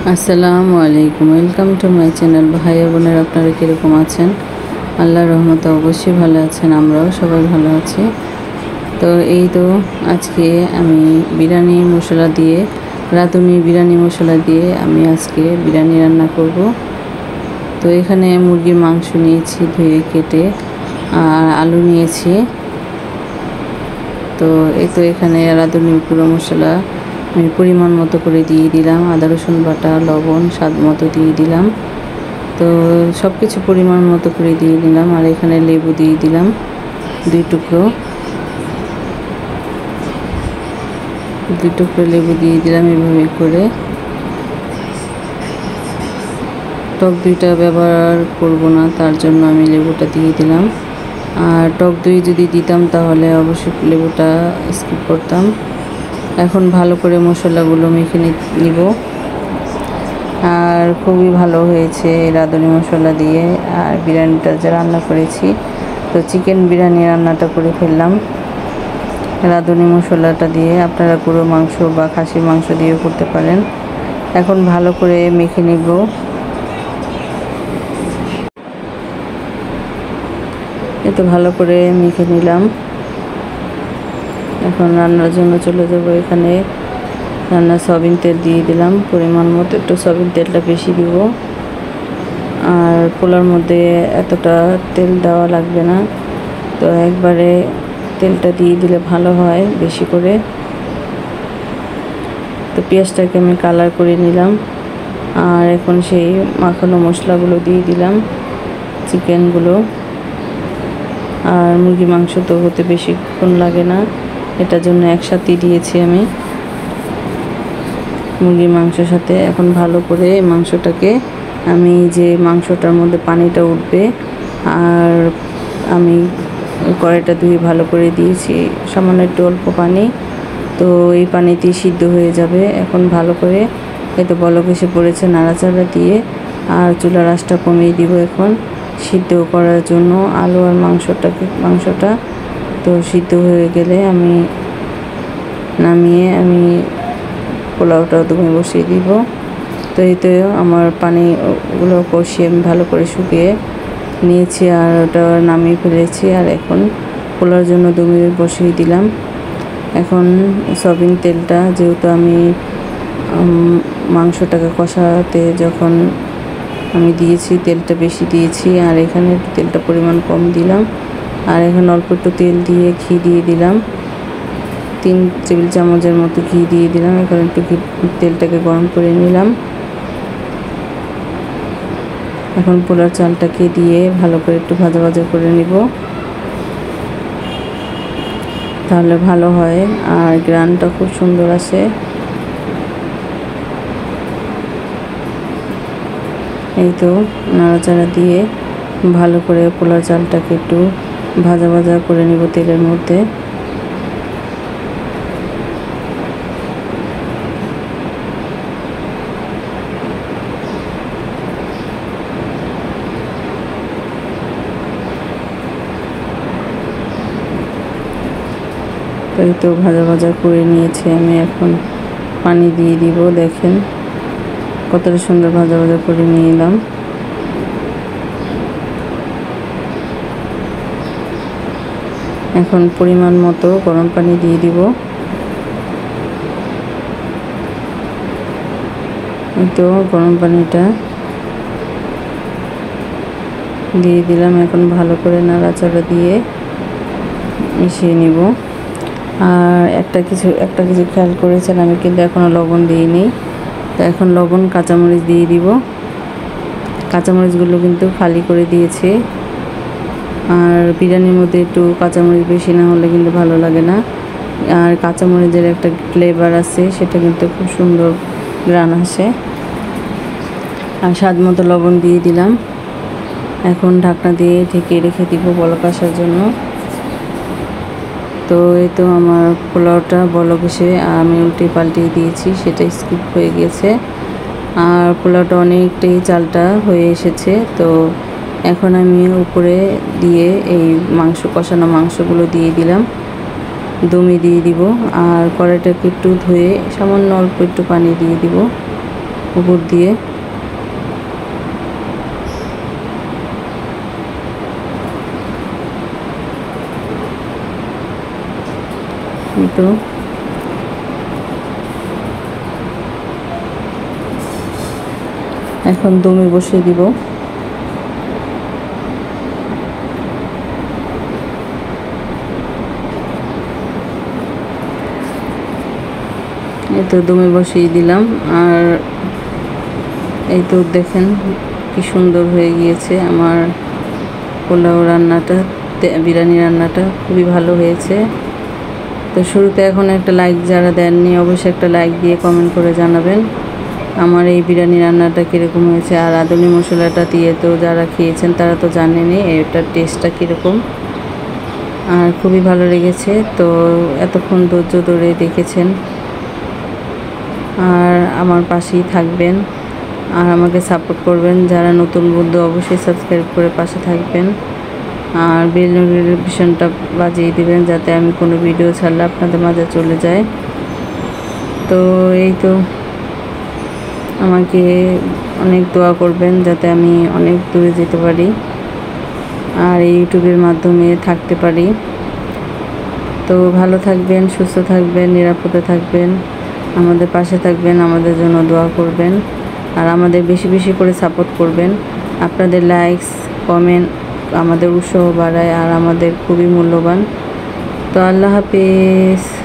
আসসালামু আলাইকুম, welcome to my channel. ভাই বোনেরা, আপনারা কীরকম আছেন? আল্লাহর রহমতে অবশ্যই ভালো আছেন, আমরাও সবাই ভালো আছি। তো এই তো আজকে আমি বিরিয়ানি মশলা দিয়ে, রাঁধুনি বিরিয়ানি মশলা দিয়ে আমি আজকে বিরিয়ানি রান্না করব। তো এখানে মুরগির মাংস নিয়েছি ধুয়ে কেটে, আর আলু নিয়েছি। তো এই তো এখানে রাঁধুনি গুঁড়ো মশলা আমি পরিমাণ মতো করে দিয়ে দিলাম, আদা রসুন বাটা, লবণ স্বাদ মতো দিয়ে দিলাম। তো সব কিছু পরিমাণ মতো করে দিয়ে দিলাম। আর এখানে লেবু দিয়ে দিলাম 2 টুকরো লেবু দিয়ে দিলাম। এভাবে করে টক দইটা ব্যবহার করব না, তার জন্য আমি লেবুটা দিয়ে দিলাম। আর টক দই যদি দিতাম তাহলে অবশ্যই লেবুটা স্কিপ করতাম। এখন ভালো করে মশলাগুলো মেখে নিব। আর খুবই ভালো হয়েছে রাঁধুনি মশলা দিয়ে। আর বিরিয়ানিটা যে রান্না করেছি, তো চিকেন বিরিয়ানি রান্নাটা করে ফেললাম রাঁধুনি মশলাটা দিয়ে। আপনারা গুঁড়ো মাংস বা খাসির মাংস দিয়েও করতে পারেন। এখন ভালো করে মেখে নিব। এতো ভালো করে মেখে নিলাম। এখন রান্নার জন্য চলে যাব। এখানে রান্নার সয়াবিন তেল দিয়ে দিলাম পরিমাণ মতো, একটু সয়াবিন তেলটা বেশি দিব। আর পোলার মধ্যে এতটা তেল দেওয়া লাগবে না, তো একবারে তেলটা দিয়ে দিলে ভালো হয় বেশি করে। তো পেঁয়াজটাকে আমি কালার করে নিলাম। আর এখন সেই মাখানো মশলাগুলো দিয়ে দিলাম, চিকেনগুলো। আর মুরগি মাংস তো হতে বেশিক্ষণ লাগে না, এটার জন্য একসাথেই দিয়েছি আমি মুরগির মাংসের সাথে। এখন ভালো করে মাংসটাকে আমি যে মাংসটার মধ্যে পানিটা উঠবে, আর আমি কড়াইটা ধুয়ে ভালো করে দিয়েছি সামান্য একটু অল্প পানি, তো এই পানিতেই সিদ্ধ হয়ে যাবে। এখন ভালো করে হয়তো বলক এসে পড়েছে, নাড়াচাড়া দিয়ে আর চুলার আঁচটা কমিয়ে দিব এখন সিদ্ধ করার জন্য আলু আর মাংসটা। তো সিদ্ধ হয়ে গেলে আমি নামিয়ে আমি পোলাওটাও দমে বসিয়ে দিব। তো এতে আমার পানিগুলো কষিয়ে আমি ভালো করে শুকিয়ে নিয়েছি, আর ওটা নামিয়ে ফেলেছি। আর এখন পোলাওর জন্য দমে বসিয়ে দিলাম। এখন সয়াবিন তেলটা, যেহেতু আমি মাংসটাকে কষাতে যখন আমি দিয়েছি তেলটা বেশি দিয়েছি, আর এখানে একটু তেলটা পরিমাণ কম দিলাম। আর এখানে অল্প একটু তেল দিয়ে ঘি দিয়ে দিলাম, 3 টেবিল চামচের মতো ঘি দিয়ে দিলাম। এখন একটু তেলটাকে গরম করে নিলাম। এখন পোলার চালটাকে দিয়ে ভালো করে একটু ভাজা ভাজা করে নিব, তাহলে ভালো হয় আর গ্রানটা খুব সুন্দর আসে। এই তো নাড়াচাড়া দিয়ে ভালো করে পোলার চালটাকে একটু ভাজা ভাজা করে নিব তেলের মধ্যে। এই তো ভাজা ভাজা করে নিয়েছি আমি। এখন পানি দিয়ে দিব। দেখেন কতটা সুন্দর ভাজা ভাজা করে নিয়ে এলাম। এখন পরিমাণ মতো গরম পানি দিয়ে দিব। এই তো গরম পানিটা দিয়ে দিলাম। এখন ভালো করে নাড়াচাড়া দিয়ে মিশিয়ে নিব। আর একটা কিছু খেয়াল করেছেন, আমি কিন্তু এখনও লবণ দিইনি। তো এখন লবণ কাঁচামরিচ দিয়ে দিব। কাঁচামরিচগুলো কিন্তু ফালি করে দিয়েছি। আর বিরিয়ানির মধ্যে একটু কাঁচামরিচ বেশি না হলে কিন্তু ভালো লাগে না। আর কাঁচামরিচের একটা ফ্লেভার আছে, সেটা কিন্তু খুব সুন্দর গ্রান আসে। আর স্বাদ মতো লবণ দিয়ে দিলাম। এখন ঢাকনা দিয়ে ঢেকে রেখে দিব বলক আসার জন্য। তো এই তো আমার পোলাওটা বলক এসে আমি উল্টে পাল্টে দিয়েছি, সেটা স্কিপ হয়ে গেছে। আর পোলাওটা অনেকটাই চালটা হয়ে এসেছে। তো এখন আমি উপরে দিয়ে এই কষানো মাংসগুলো দিয়ে দিলাম, দমে দিয়ে দিব। আর কড়াইটাকে একটু ধুয়ে সামান্য অল্প একটু পানি দিয়ে দিব। উপর দিয়ে। তো এখন দমে বসিয়ে দিব। এই তো দমে বসিয়ে দিলাম। আর এই তো দেখেন কি সুন্দর হয়ে গিয়েছে আমার পোলাও রান্নাটা, বিরিয়ানি রান্নাটা খুবই ভালো হয়েছে। তো শুরুতে এখন একটা লাইক যারা দেননি অবশ্যই একটা লাইক দিয়ে কমেন্ট করে জানাবেন আমার এই বিরিয়ানি রান্নাটা কীরকম হয়েছে। আর রাঁধুনি মশলাটা দিয়ে তো যারা খেয়েছেন তারা তো জানেনই এটার টেস্টটা কীরকম। আর খুবই ভালো লেগেছে। তো এতক্ষণ ধৈর্য ধরে দেখেছেন আর আমার পাশেই থাকবেন আর আমাকে সাপোর্ট করবেন। যারা নতুন বন্ধু অবশ্যই সাবস্ক্রাইব করে পাশে থাকবেন আর বেল নোটিফিকেশনটা বাজিয়ে দিবেন যাতে আমি কোনো ভিডিও ছাড়লে আপনাদের মাঝে চলে যায়। তো এই তো আমাকে অনেক দোয়া করবেন যাতে আমি অনেক দূরে যেতে পারি আর এই ইউটিউবের মাধ্যমে থাকতে পারি। তো ভালো থাকবেন, সুস্থ থাকবেন, নিরাপদে থাকবেন, আমাদের পাশে থাকবেন, আমাদের জন্য দোয়া করবেন আর আমাদের বেশি বেশি করে সাপোর্ট করবেন। আপনাদের লাইকস কমেন্ট আমাদের উৎসাহ বাড়ায় আর আমাদের খুবই মূল্যবান। তো আল্লাহ হাফেজ।